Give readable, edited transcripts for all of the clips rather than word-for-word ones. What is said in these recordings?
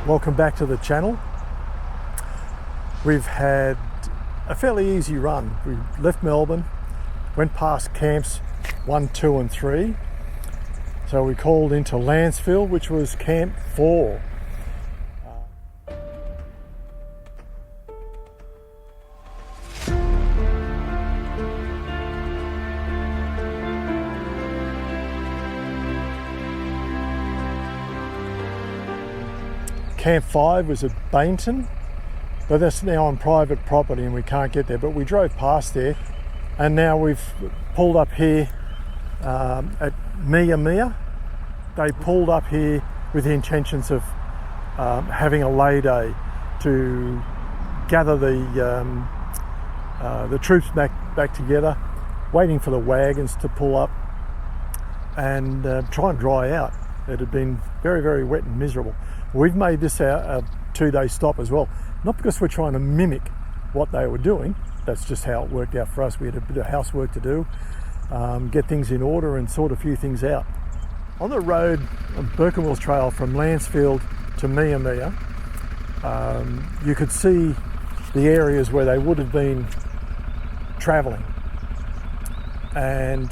Welcome back to the channel. We've had a fairly easy run. We left Melbourne, went past camps 1, 2 and 3. So we called into Lancefield, which was camp 4. Camp 5 was at Bainton, but that's now on private property and we can't get there, but we drove past there and now we've pulled up here at Mia. They pulled up here with the intentions of having a lay day to gather the troops back together, waiting for the wagons to pull up and try and dry out. It had been very, very wet and miserable. We've made this a 2-day stop as well, not because we're trying to mimic what they were doing. That's just how it worked out for us. We had a bit of housework to do, get things in order and sort a few things out. On the road on Burke and Wills Trail from Lancefield to Mia, you could see the areas where they would have been travelling. And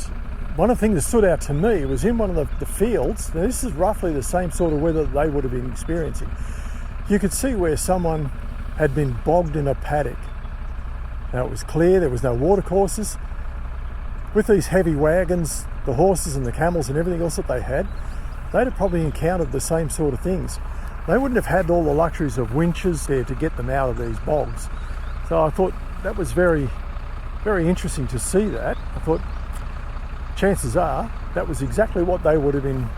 one of the things that stood out to me was in one of the fields. Now this is roughly the same sort of weather that they would have been experiencing. You could see where someone had been bogged in a paddock. Now it was clear, there was no watercourses. With these heavy wagons, the horses and the camels and everything else that they had, they'd have probably encountered the same sort of things. They wouldn't have had all the luxuries of winches there to get them out of these bogs. So I thought that was very, very interesting to see that. I thought, chances are that was exactly what they would have been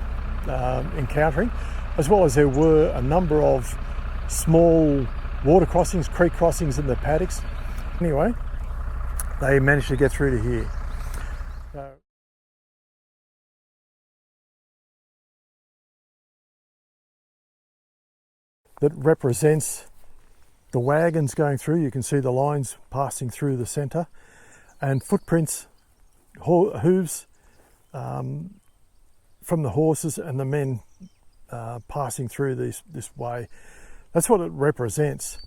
encountering, as well as there were a number of small water crossings, creek crossings in the paddocks. Anyway, they managed to get through to here. That represents the wagons going through. You can see the lines passing through the centre and footprints, hooves from the horses and the men passing through this way. That's what it represents.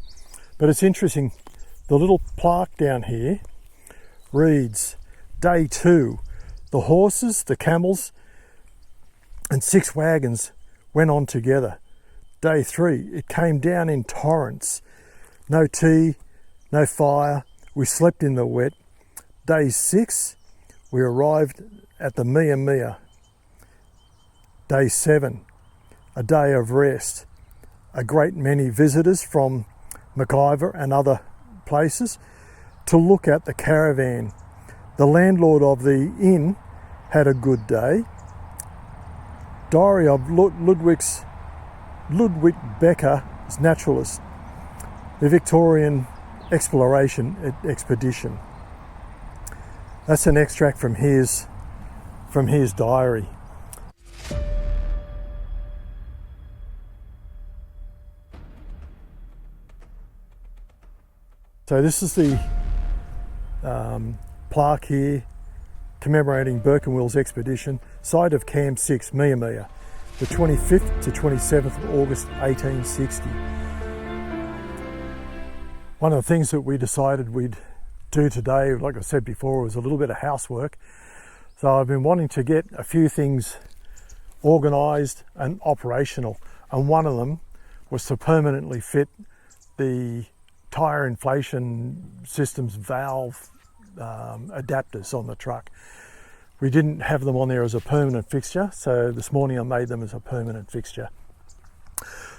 But it's interesting, the little plaque down here reads, Day 2, the horses, the camels and 6 wagons went on together. Day 3, it came down in torrents. No tea, no fire, we slept in the wet. Day 6, we arrived at the Mia. Day 7, a day of rest. A great many visitors from Mackay and other places to look at the caravan. The landlord of the inn had a good day. Diary of Ludwig Becker, naturalist. The Victorian Expedition. That's an extract from his diary. So this is the plaque here commemorating Burke and Wills Expedition, site of Camp 6, Mia, the 25th to 27th of August 1860. One of the things that we decided we'd do today, like I said before, was a little bit of housework. So I've been wanting to get a few things organised and operational, and one of them was to permanently fit the tyre inflation system's valve adapters on the truck. We didn't have them on there as a permanent fixture, so this morning I made them as a permanent fixture.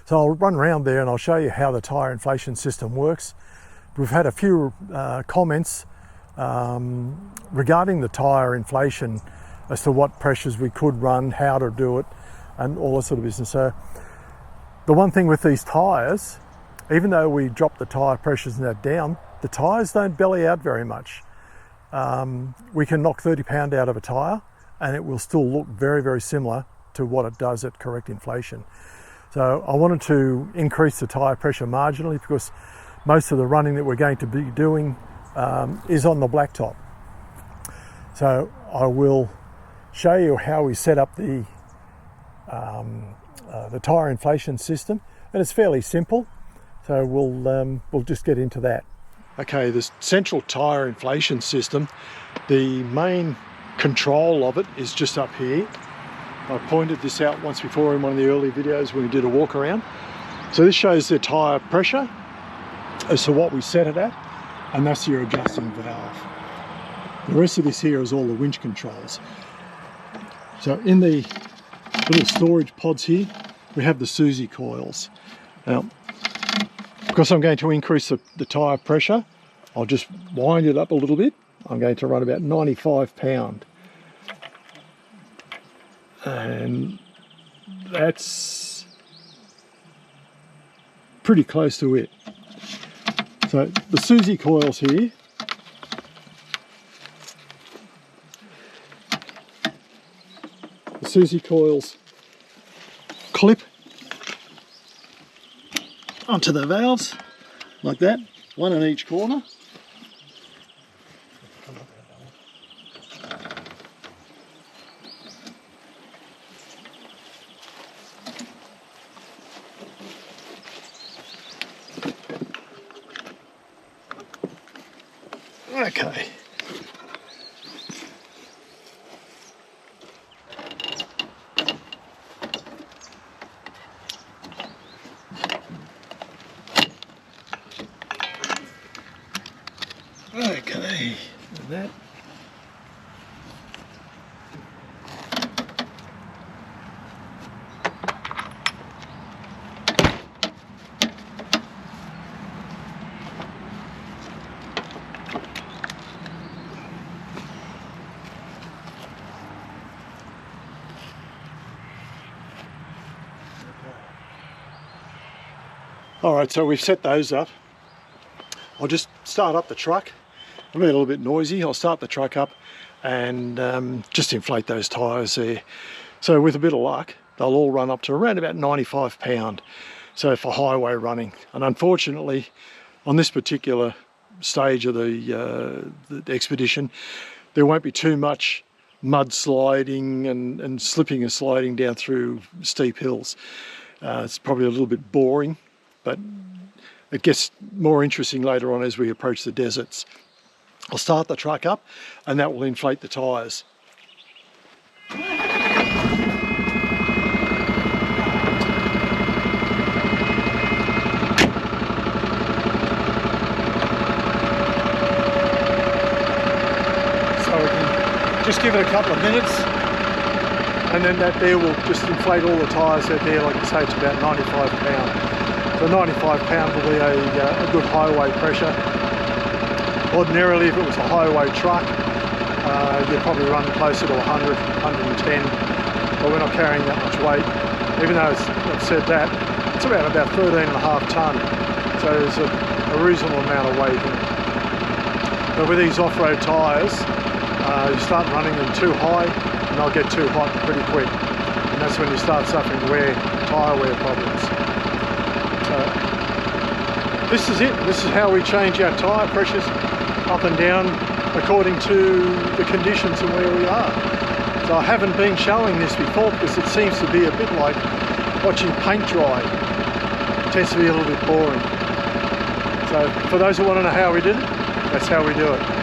So I'll run around there and I'll show you how the tyre inflation system works. We've had a few comments regarding the tyre inflation as to what pressures we could run, how to do it, and all that sort of business. So the one thing with these tyres, even though we drop the tyre pressures and that down, the tyres don't belly out very much. We can knock 30 pound out of a tyre and it will still look very, very similar to what it does at correct inflation. So I wanted to increase the tyre pressure marginally because most of the running that we're going to be doing is on the blacktop. So I will show you how we set up the tyre inflation system, and it's fairly simple. So we'll just get into that. Okay, this central tyre inflation system, the main control of it is just up here. I pointed this out once before in one of the early videos when we did a walk around. So this shows the tyre pressure as to what we set it at, and that's your adjusting valve. The rest of this here is all the winch controls. So in the little storage pods here, we have the Susie coils. Now, because I'm going to increase the tyre pressure, I'll just wind it up a little bit. I'm going to run about 95 pound. And that's pretty close to it. So the Susie coils here, the Susie coils clip onto the valves like that, one in each corner. Okay. Okay, and that. All right, so we've set those up. I'll just start up the truck. I'm a little bit noisy. I'll start the truck up and just inflate those tyres there. So with a bit of luck, they'll all run up to around about 95 pound. So for highway running. And unfortunately, on this particular stage of the expedition, there won't be too much mud sliding and slipping and sliding down through steep hills. It's probably a little bit boring, but it gets more interesting later on as we approach the deserts. I'll start the truck up and that will inflate the tyres. So we can just give it a couple of minutes and then that there will just inflate all the tyres out there. Like I say, it's about 95 pound. So 95 pound will be a good highway pressure. Ordinarily, if it was a highway truck, you'd probably run closer to 100, 110, but we're not carrying that much weight. Even though I've said that, it's about 13.5 tonne, so there's a reasonable amount of weight in it. But with these off-road tyres, you start running them too high and they'll get too hot pretty quick, and that's when you start suffering tyre wear problems. So this is it. This is how we change our tyre pressures up and down according to the conditions and where we are. So I haven't been showing this before because it seems to be a bit like watching paint dry. It tends to be a little bit boring. So for those who want to know how we did it, that's how we do it.